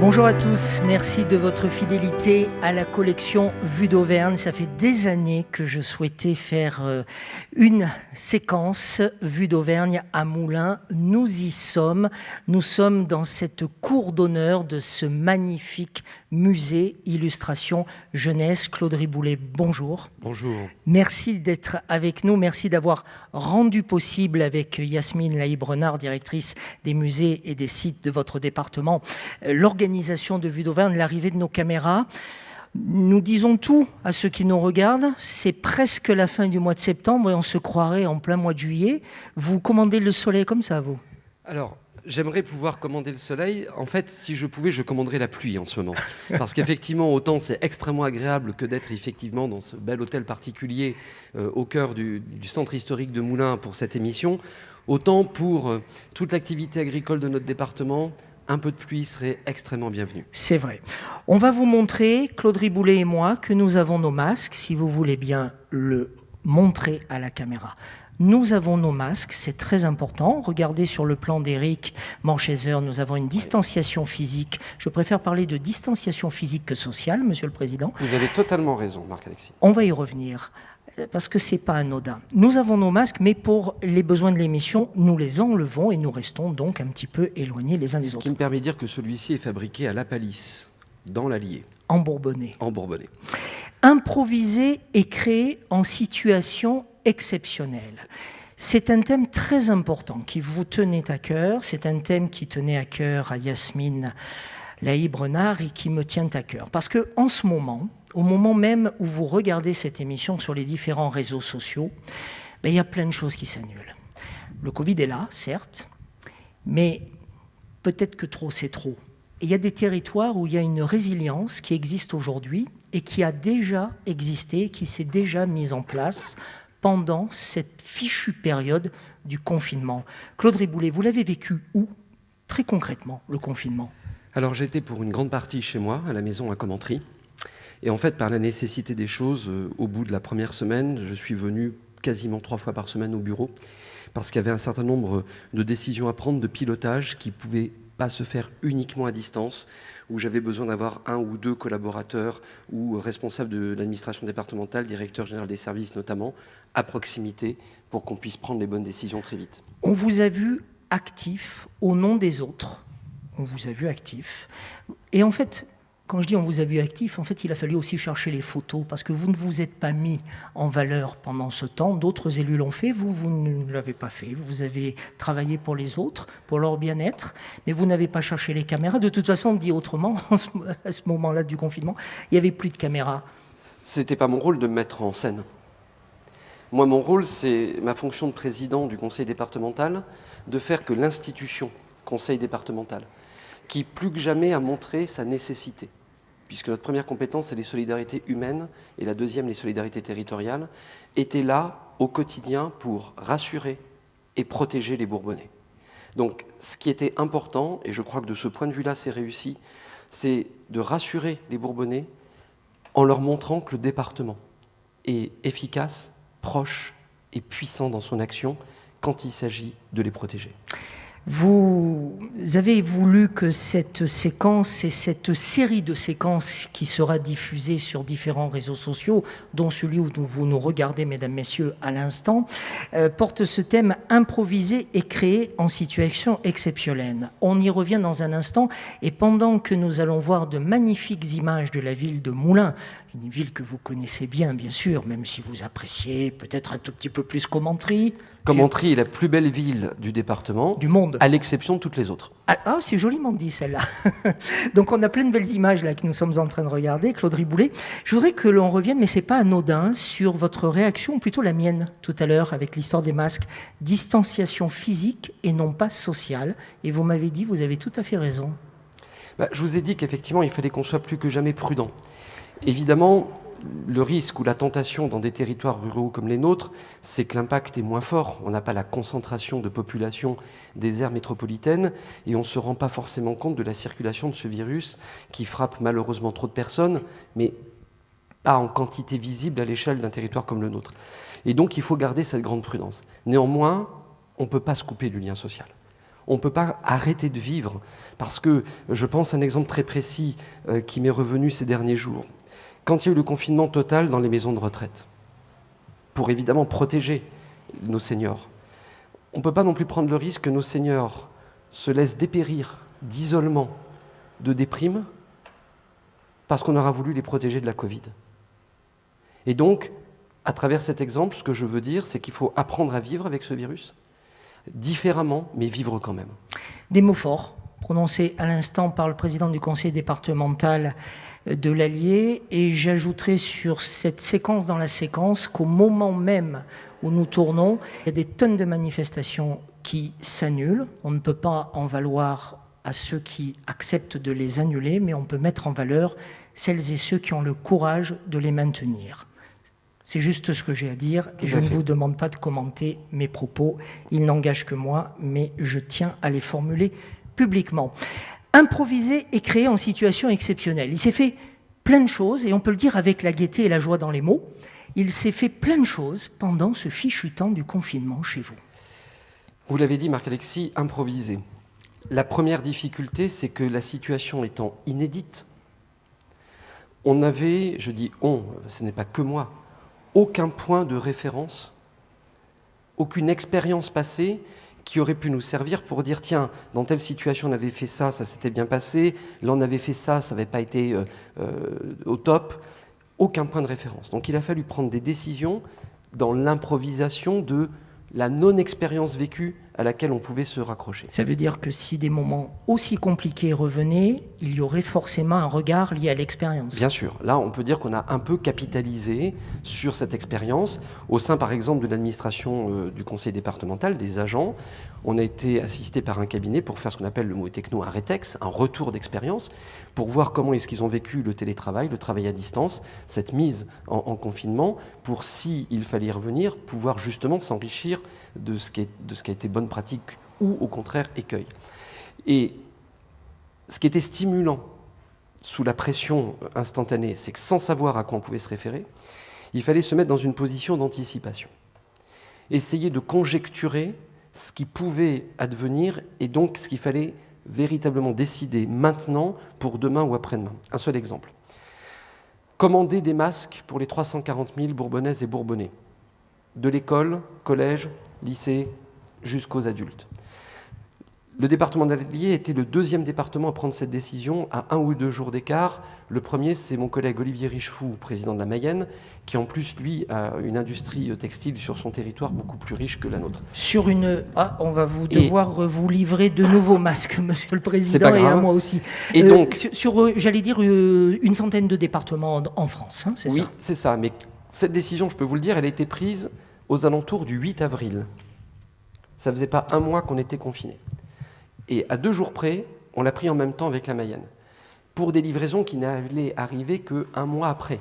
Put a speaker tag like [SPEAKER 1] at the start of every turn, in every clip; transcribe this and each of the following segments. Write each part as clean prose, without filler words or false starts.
[SPEAKER 1] Bonjour à tous, merci de votre fidélité à la collection Vue d'Auvergne. Ça fait des années que je souhaitais faire une séquence Vue d'Auvergne à Moulins. Nous y sommes. Nous sommes dans cette cour d'honneur de ce magnifique musée Illustration Jeunesse. Claude Riboulet, bonjour.
[SPEAKER 2] Bonjour.
[SPEAKER 1] Merci d'être avec nous. Merci d'avoir rendu possible avec Yasmine Laïb-Renard, directrice des musées et des sites de votre département, l'organisation de Vue d'Auvergne, l'arrivée de nos caméras. Nous disons tout à ceux qui nous regardent. C'est presque la fin du mois de septembre et on se croirait en plein mois de juillet. Vous commandez le soleil comme ça, vous?
[SPEAKER 2] Alors, j'aimerais pouvoir commander le soleil. En fait, si je pouvais, je commanderais la pluie en ce moment. Parce qu'effectivement, autant c'est extrêmement agréable que d'être effectivement dans ce bel hôtel particulier au cœur du centre historique de Moulins pour cette émission, autant pour toute l'activité agricole de notre département, un peu de pluie serait extrêmement bienvenu.
[SPEAKER 1] C'est vrai. On va vous montrer, Claude Riboulet et moi, que nous avons nos masques, si vous voulez bien le montrer à la caméra. Nous avons nos masques, c'est très important. Regardez sur le plan d'Éric Manchester, nous avons une distanciation physique. Je préfère parler de distanciation physique que sociale, Monsieur le Président.
[SPEAKER 2] Vous avez totalement raison, Marc-Alexis.
[SPEAKER 1] On va y revenir, parce que ce n'est pas anodin. Nous avons nos masques, mais pour les besoins de l'émission, nous les enlevons et nous restons donc un petit peu éloignés les uns des autres.
[SPEAKER 2] Ce qui me permet de dire que celui-ci est fabriqué à La Palisse, dans l'Allier.
[SPEAKER 1] En Bourbonnais.
[SPEAKER 2] En Bourbonnais.
[SPEAKER 1] Improvisé et créé en situation exceptionnelle. C'est un thème très important qui vous tenait à cœur. C'est un thème qui tenait à cœur à Yasmine Laïb-Renard et qui me tient à cœur. Parce qu'en ce moment, au moment même où vous regardez cette émission sur les différents réseaux sociaux, il y a plein de choses qui s'annulent. Le Covid est là, certes, mais peut-être que trop, c'est trop. Et il y a des territoires où il y a une résilience qui existe aujourd'hui et qui a déjà existé, qui s'est déjà mise en place pendant cette fichue période du confinement. Claude Riboulet, vous l'avez vécu où, très concrètement, le confinement?
[SPEAKER 2] Alors j'étais pour une grande partie chez moi, à la maison à Commentry. Et en fait, par la nécessité des choses, au bout de la première semaine, je suis venu quasiment 3 fois par semaine au bureau, parce qu'il y avait un certain nombre de décisions à prendre, de pilotage, qui ne pouvaient pas se faire uniquement à distance, où j'avais besoin d'avoir 1 ou 2 collaborateurs ou responsables de l'administration départementale, directeur général des services notamment, à proximité, pour qu'on puisse prendre les bonnes décisions très vite.
[SPEAKER 1] On vous a vu actif au nom des autres. On vous a vu actif. Et en fait, quand je dis on vous a vu actif, en fait, il a fallu aussi chercher les photos parce que vous ne vous êtes pas mis en valeur pendant ce temps. D'autres élus l'ont fait, vous ne l'avez pas fait. Vous avez travaillé pour les autres, pour leur bien-être, mais vous n'avez pas cherché les caméras. De toute façon, on dit autrement, à ce moment-là du confinement, il n'y avait plus de caméras.
[SPEAKER 2] C'était pas mon rôle de me mettre en scène. Moi, mon rôle, c'est ma fonction de président du conseil départemental, de faire que l'institution conseil départemental, qui plus que jamais a montré sa nécessité, puisque notre première compétence, c'est les solidarités humaines, et la deuxième, les solidarités territoriales, était là au quotidien pour rassurer et protéger les Bourbonnais. Donc, ce qui était important, et je crois que de ce point de vue-là, c'est réussi, c'est de rassurer les Bourbonnais en leur montrant que le département est efficace, proche et puissant dans son action quand il s'agit de les protéger.
[SPEAKER 1] Vous avez voulu que cette séquence et cette série de séquences qui sera diffusée sur différents réseaux sociaux, dont celui où vous nous regardez, mesdames, messieurs, à l'instant, porte ce thème improvisé et créé en situation exceptionnelle. On y revient dans un instant et pendant que nous allons voir de magnifiques images de la ville de Moulins, une ville que vous connaissez bien, bien sûr, même si vous appréciez peut-être un tout petit peu plus Commentry.
[SPEAKER 2] Commentry est la plus belle ville du département,
[SPEAKER 1] du monde,
[SPEAKER 2] à l'exception de toutes les autres.
[SPEAKER 1] Ah, c'est joliment dit celle-là. Donc on a plein de belles images là que nous sommes en train de regarder, Claude Riboulet. Je voudrais que l'on revienne, mais c'est pas anodin, sur votre réaction, ou plutôt la mienne tout à l'heure avec l'histoire des masques. Distanciation physique et non pas sociale. Et vous m'avez dit, vous avez tout à fait raison.
[SPEAKER 2] Je vous ai dit qu'effectivement, il fallait qu'on soit plus que jamais prudent. Évidemment, le risque ou la tentation dans des territoires ruraux comme les nôtres, c'est que l'impact est moins fort. On n'a pas la concentration de population des aires métropolitaines et on ne se rend pas forcément compte de la circulation de ce virus qui frappe malheureusement trop de personnes, mais pas en quantité visible à l'échelle d'un territoire comme le nôtre. Et donc, il faut garder cette grande prudence. Néanmoins, on ne peut pas se couper du lien social. On ne peut pas arrêter de vivre, parce que je pense à un exemple très précis qui m'est revenu ces derniers jours. Quand il y a eu le confinement total dans les maisons de retraite, pour évidemment protéger nos seniors, on ne peut pas non plus prendre le risque que nos seniors se laissent dépérir d'isolement, de déprime, parce qu'on aura voulu les protéger de la Covid. Et donc, à travers cet exemple, ce que je veux dire, c'est qu'il faut apprendre à vivre avec ce virus, différemment, mais vivre quand même.
[SPEAKER 1] Des mots forts, prononcés à l'instant par le président du conseil départemental de l'Allier, et j'ajouterai sur cette séquence dans la séquence qu'au moment même où nous tournons, il y a des tonnes de manifestations qui s'annulent. On ne peut pas en valoir à ceux qui acceptent de les annuler, mais on peut mettre en valeur celles et ceux qui ont le courage de les maintenir. C'est juste ce que j'ai à dire, et je ne vous demande pas de commenter mes propos. Ils n'engagent que moi, mais je tiens à les formuler publiquement. Improviser et créer en situation exceptionnelle. Il s'est fait plein de choses, et on peut le dire avec la gaieté et la joie dans les mots. Il s'est fait plein de choses pendant ce fichu temps du confinement chez vous.
[SPEAKER 2] Vous l'avez dit, Marc-Alexis, improviser. La première difficulté, c'est que la situation étant inédite, on avait, je dis on, ce n'est pas que moi, aucun point de référence, aucune expérience passée qui aurait pu nous servir pour dire tiens, dans telle situation on avait fait ça, ça s'était bien passé, là on avait fait ça, ça n'avait pas été au top, aucun point de référence. Donc il a fallu prendre des décisions dans l'improvisation de la non-expérience vécue à laquelle on pouvait se raccrocher.
[SPEAKER 1] Ça veut dire que si des moments aussi compliqués revenaient, il y aurait forcément un regard lié à l'expérience.
[SPEAKER 2] Bien sûr. Là, on peut dire qu'on a un peu capitalisé sur cette expérience. Au sein, par exemple, de l'administration du conseil départemental, des agents, on a été assisté par un cabinet pour faire ce qu'on appelle le mot techno un rétex, un retour d'expérience, pour voir comment est-ce qu'ils ont vécu le télétravail, le travail à distance, cette mise en confinement, pour, s'il fallait y revenir, pouvoir justement s'enrichir de ce qui a été bonne pratique ou, au contraire, écueil. Et ce qui était stimulant sous la pression instantanée, c'est que sans savoir à quoi on pouvait se référer, il fallait se mettre dans une position d'anticipation. Essayer de conjecturer ce qui pouvait advenir et donc ce qu'il fallait véritablement décider maintenant pour demain ou après-demain. Un seul exemple. Commander des masques pour les 340 000 Bourbonnaises et Bourbonnais, de l'école, collège, lycée, jusqu'aux adultes. Le département de l'Allier était le deuxième département à prendre cette décision à 1 ou 2 jours d'écart. Le premier, c'est mon collègue Olivier Richefou, président de la Mayenne, qui en plus, lui, a une industrie textile sur son territoire beaucoup plus riche que la nôtre.
[SPEAKER 1] Sur une... Ah, on va devoir vous livrer de nouveaux masques, monsieur le président, et à moi aussi.
[SPEAKER 2] Et donc,
[SPEAKER 1] j'allais dire, une centaine de départements en France, hein, c'est ça?
[SPEAKER 2] Oui, c'est ça. Mais cette décision, je peux vous le dire, elle a été prise aux alentours du 8 avril. Ça ne faisait pas un mois qu'on était confinés. Et à 2 jours près, on l'a pris en même temps avec la Mayenne, pour des livraisons qui n'allaient arriver qu'un mois après.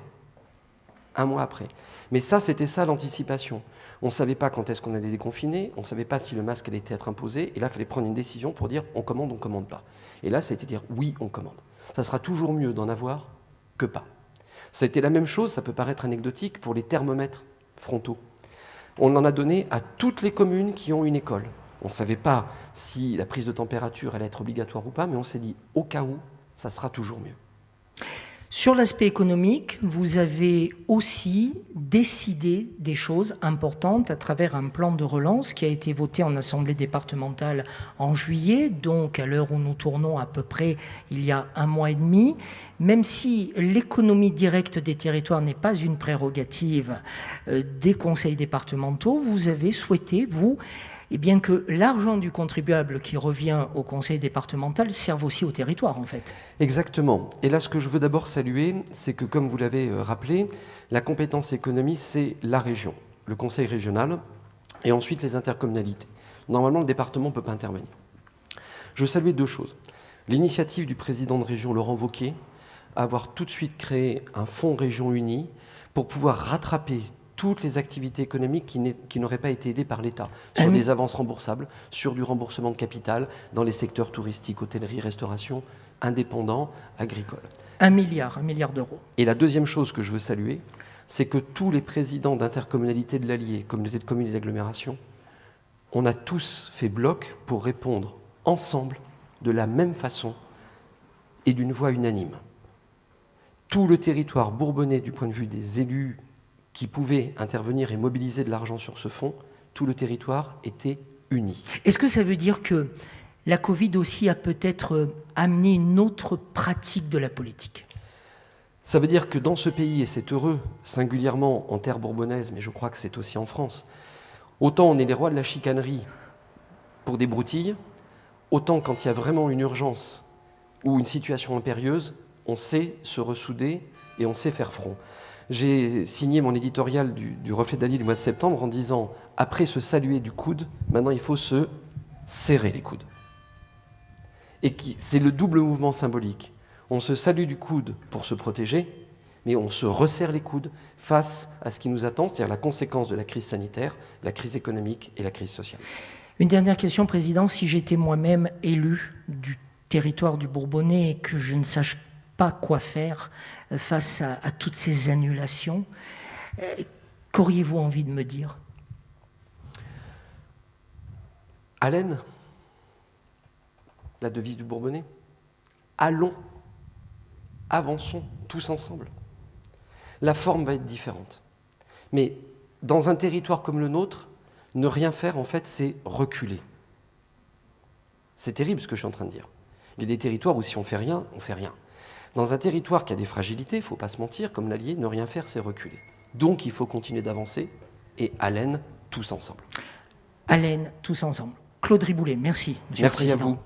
[SPEAKER 2] Un mois après. Mais ça, c'était ça l'anticipation. On ne savait pas quand est-ce qu'on allait déconfiner, on ne savait pas si le masque allait être imposé, et là, il fallait prendre une décision pour dire on commande, on ne commande pas. Et là, ça a été dire oui, on commande. Ça sera toujours mieux d'en avoir que pas. Ça a été la même chose, ça peut paraître anecdotique, pour les thermomètres frontaux. On en a donné à toutes les communes qui ont une école. On ne savait pas si la prise de température allait être obligatoire ou pas, mais on s'est dit, au cas où, ça sera toujours mieux.
[SPEAKER 1] Sur l'aspect économique, vous avez aussi décidé des choses importantes à travers un plan de relance qui a été voté en assemblée départementale en juillet, donc à l'heure où nous tournons à peu près il y a 1 mois et demi. Même si l'économie directe des territoires n'est pas une prérogative des conseils départementaux, vous avez souhaité, vous, et bien que l'argent du contribuable qui revient au conseil départemental serve aussi au territoire, en fait.
[SPEAKER 2] Exactement. Et là, ce que je veux d'abord saluer, c'est que, comme vous l'avez rappelé, la compétence économie, c'est la région, le conseil régional, et ensuite les intercommunalités. Normalement, le département ne peut pas intervenir. Je veux saluer 2 choses. L'initiative du président de région, Laurent Wauquiez, à avoir tout de suite créé un fonds région unie pour pouvoir rattraper toutes les activités économiques qui n'auraient pas été aidées par l'État, sur des avances remboursables, sur du remboursement de capital, dans les secteurs touristiques, hôtellerie, restauration, indépendants, agricoles.
[SPEAKER 1] 1 milliard d'euros.
[SPEAKER 2] Et la deuxième chose que je veux saluer, c'est que tous les présidents d'intercommunalités de l'Allier, communautés de communes et d'agglomération, on a tous fait bloc pour répondre ensemble, de la même façon et d'une voix unanime. Tout le territoire bourbonnais, du point de vue des élus qui pouvaient intervenir et mobiliser de l'argent sur ce fonds, tout le territoire était uni.
[SPEAKER 1] Est-ce que ça veut dire que la Covid aussi a peut-être amené une autre pratique de la politique?
[SPEAKER 2] Ça veut dire que dans ce pays, et c'est heureux, singulièrement en terre bourbonnaise, mais je crois que c'est aussi en France, autant on est les rois de la chicanerie pour des broutilles, autant quand il y a vraiment une urgence ou une situation impérieuse, on sait se ressouder et on sait faire front. J'ai signé mon éditorial du Reflet d'Ali du mois de septembre en disant « Après se saluer du coude, maintenant il faut se serrer les coudes ». Et c'est le double mouvement symbolique. On se salue du coude pour se protéger, mais on se resserre les coudes face à ce qui nous attend, c'est-à-dire la conséquence de la crise sanitaire, la crise économique et la crise sociale.
[SPEAKER 1] Une dernière question, Président. Si j'étais moi-même élu du territoire du Bourbonnais et que je ne sache pas quoi faire face à toutes ces annulations, qu'auriez-vous envie de me dire?
[SPEAKER 2] Haleine, la devise du Bourbonnais. Allons, avançons tous ensemble. La forme va être différente. Mais dans un territoire comme le nôtre, ne rien faire, en fait, c'est reculer. C'est terrible ce que je suis en train de dire. Il y a des territoires où si on fait rien, on fait rien. Dans un territoire qui a des fragilités, il ne faut pas se mentir, comme l'Allier, ne rien faire, c'est reculer. Donc il faut continuer d'avancer et haleine, tous ensemble.
[SPEAKER 1] Haleine, tous ensemble. Claude Riboulet, merci, Monsieur le Président.
[SPEAKER 2] Merci à vous.